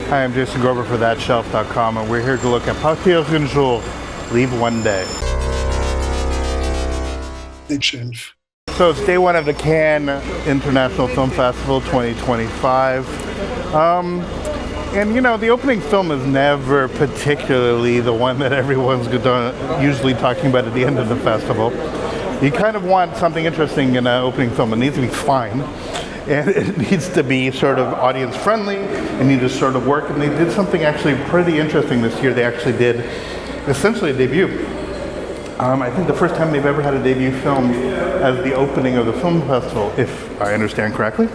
Hi, I'm Jason Grover for ThatShelf.com, and we're here to look at PARTIR un jour, Leave One Day. Big shelf. So it's day one of the Cannes International Film Festival 2025. And you know, the opening film is never particularly the one that everyone's usually talking about at the end of the festival. You kind of want something interesting in an opening film. It needs to be fine. And it needs to be sort of audience friendly. It needs to sort of work. And they did something actually pretty interesting this year. They actually did essentially a debut. I think the first time they've ever had a debut film as the opening of the film festival, if I understand correctly.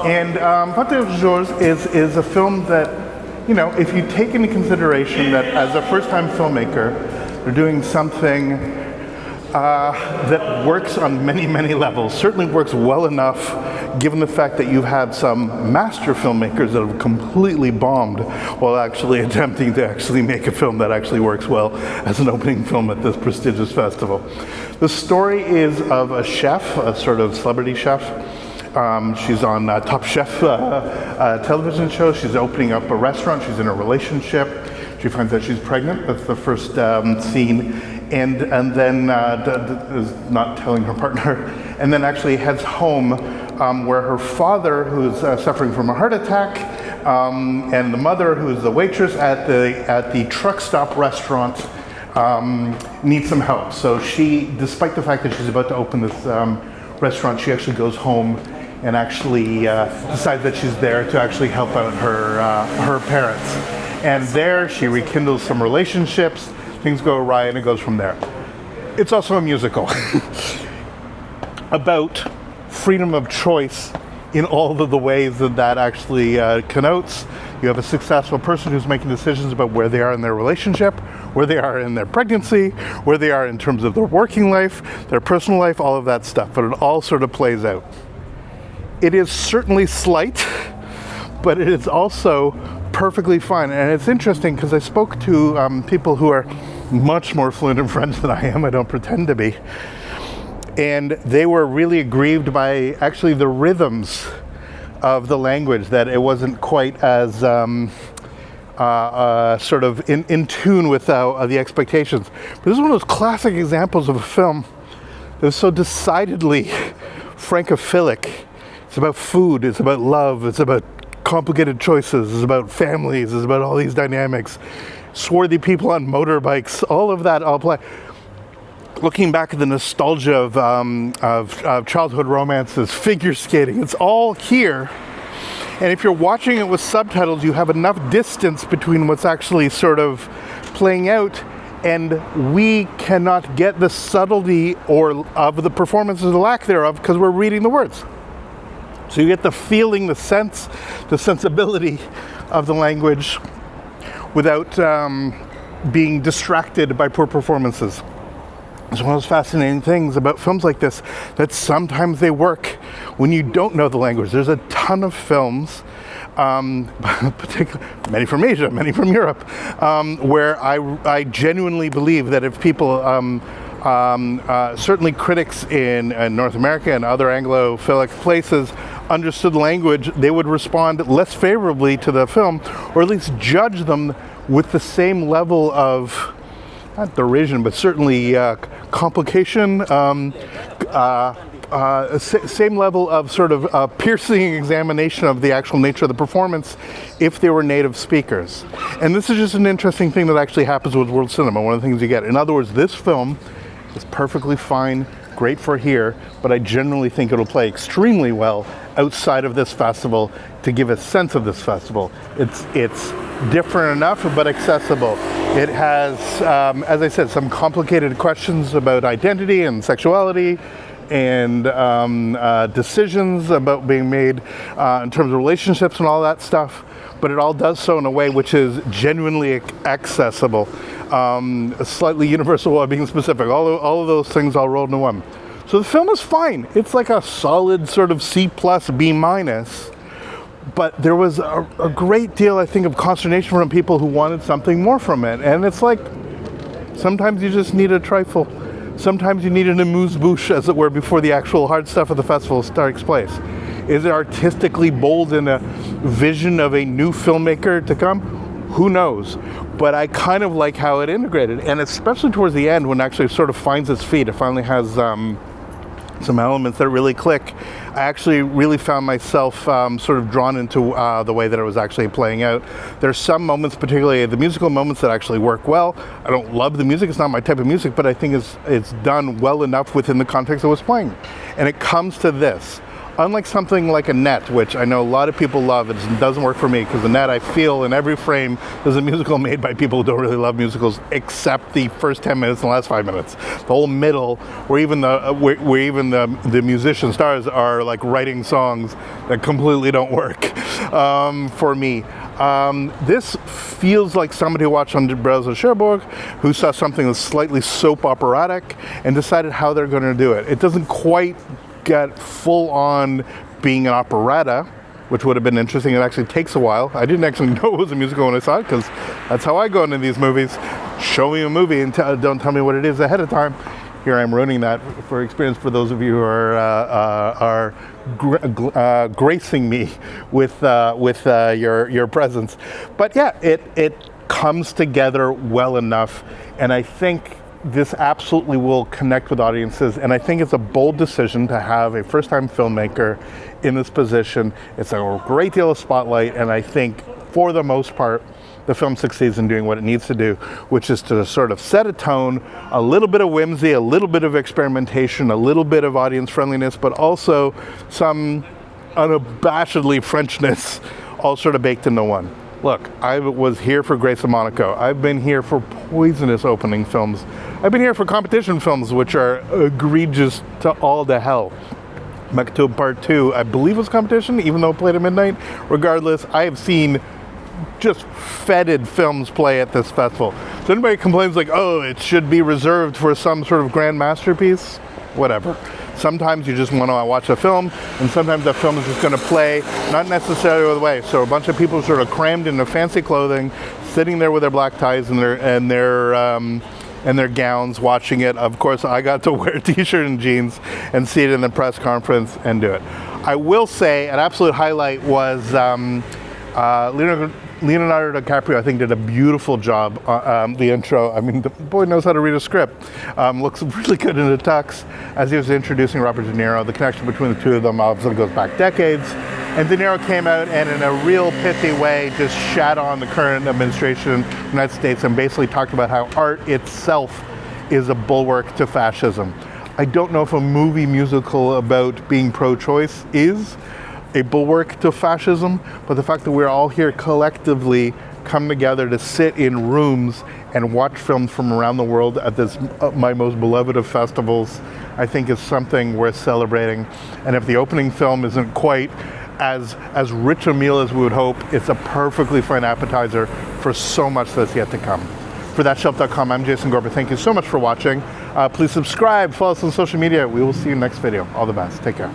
And PARTIR un jour is a film that, you know, if you take into consideration that as a first-time filmmaker, they're doing something that works on many, many levels, certainly works well enough given the fact that you've had some master filmmakers that have completely bombed while actually attempting to actually make a film that actually works well as an opening film at this prestigious festival. The story is of a chef, a sort of celebrity chef. She's on Top Chef television show. She's opening up a restaurant. She's in a relationship. She finds out she's pregnant. That's the first scene. And then is not telling her partner. And then actually heads home where her father, who's suffering from a heart attack, and the mother, who's the waitress at the truckstop restaurant, needs some help. So she, despite the fact that she's about to open this restaurant, she actually goes home and actually decides that she's there to actually help out her parents. And there she rekindles some relationships, things go awry, and it goes from there. It's also a musical about freedom of choice in all of the ways that actually connotes. You have a successful person who's making decisions about where they are in their relationship, where they are in their pregnancy, where they are in terms of their working life, their personal life, all of that stuff, but it all sort of plays out. It is certainly slight, but it is also perfectly fine. And it's interesting because I spoke to people who are much more fluent in French than I am. I don't pretend to be. And they were really aggrieved by actually the rhythms of the language, that it wasn't quite as sort of in tune with the expectations. But this is one of those classic examples of a film that was so decidedly francophilic. It's about food, it's about love, it's about complicated choices, it's about families, it's about all these dynamics. Swarthy people on motorbikes, all of that all play. Looking back at the nostalgia of childhood romances, figure skating, it's all here. And if you're watching it with subtitles, you have enough distance between what's actually sort of playing out, and we cannot get the subtlety of the performances, the lack thereof, because we're reading the words. So you get the feeling, the sense, the sensibility of the language without being distracted by poor performances. It's one of those fascinating things about films like this, that sometimes they work when you don't know the language. There's a ton of films, particularly many from Asia, many from Europe, where I genuinely believe that if people, certainly critics in North America and other Anglophilic places, understood the language, they would respond less favorably to the film, or at least judge them with the same level of, not derision, but certainly complication, same level of sort of piercing examination of the actual nature of the performance if they were native speakers. And this is just an interesting thing that actually happens with world cinema, one of the things you get. In other words, this film is perfectly fine, great for here, but I generally think it'll play extremely well outside of this festival to give a sense of this festival. It's different enough, but accessible. It has, as I said, some complicated questions about identity and sexuality and decisions about being made in terms of relationships and all that stuff, but it all does so in a way which is genuinely accessible, slightly universal while being specific. All of those things all rolled into one. So the film is fine. It's like a solid sort of C+, B-, but there was a great deal, I think, of consternation from people who wanted something more from it. And it's like, sometimes you just need a trifle. Sometimes you need an amuse bouche, as it were, before the actual hard stuff of the festival takes place. Is it artistically bold in a vision of a new filmmaker to come? Who knows? But I kind of like how it integrated, and especially towards the end when it actually sort of finds its feet. It finally has some elements that really click. I actually really found myself sort of drawn into the way that it was actually playing out. There's some moments, particularly the musical moments, that actually work well. I don't love the music, it's not my type of music, but I think it's done well enough within the context it was playing. And it comes to this. Unlike something like a net, which I know a lot of people love, it doesn't work for me, because the net, I feel in every frame, is a musical made by people who don't really love musicals, except the first 10 minutes and the last 5 minutes. The whole middle, where even the musician stars are like writing songs that completely don't work for me. This feels like somebody who watched Umbrellas of Cherbourg, who saw something that's slightly soap operatic and decided how they're going to do it. It doesn't quite get full on being an operetta, which would have been interesting. It actually takes a while. I didn't actually know it was a musical when I saw it, because that's how I go into these movies. Show me a movie and don't tell me what it is ahead of time. Here I'm ruining that for experience for those of you who are gracing me with your presence. But yeah, it comes together well enough, and I think this absolutely will connect with audiences, and I think it's a bold decision to have a first-time filmmaker in this position. It's a great deal of spotlight, and I think for the most part the film succeeds in doing what it needs to do, which is to sort of set a tone, a little bit of whimsy, a little bit of experimentation, a little bit of audience friendliness, but also some unabashedly Frenchness, all sort of baked into one. Look, I was here for Grace of Monaco. I've been here for poisonous opening films. I've been here for competition films, which are egregious to all the hell. Maktub Part 2, I believe was competition, even though it played at midnight. Regardless, I have seen just fetid films play at this festival. So anybody complains like, oh, it should be reserved for some sort of grand masterpiece, whatever. Sometimes you just want to watch a film, and sometimes that film is just going to play not necessarily the way. So a bunch of people sort of crammed into fancy clothing, sitting there with their black ties and their gowns, watching it. Of course, I got to wear a t-shirt and jeans and see it in the press conference and do it. I will say an absolute highlight was Leonardo DiCaprio, I think, did a beautiful job. The intro, I mean, the boy knows how to read a script. Looks really good in the tux as he was introducing Robert De Niro. The connection between the two of them obviously goes back decades. And De Niro came out and in a real pithy way just shat on the current administration in the United States and basically talked about how art itself is a bulwark to fascism. I don't know if a movie musical about being pro-choice is a bulwark to fascism, but the fact that we're all here collectively come together to sit in rooms and watch films from around the world at this my most beloved of festivals, I think is something worth celebrating. And if the opening film isn't quite as rich a meal as we would hope, it's a perfectly fine appetizer for so much that's yet to come. For thatshelf.com, I'm Jason Gorber. Thank you so much for watching. Please subscribe, follow us on social media. We will see you next video. All the best. Take care.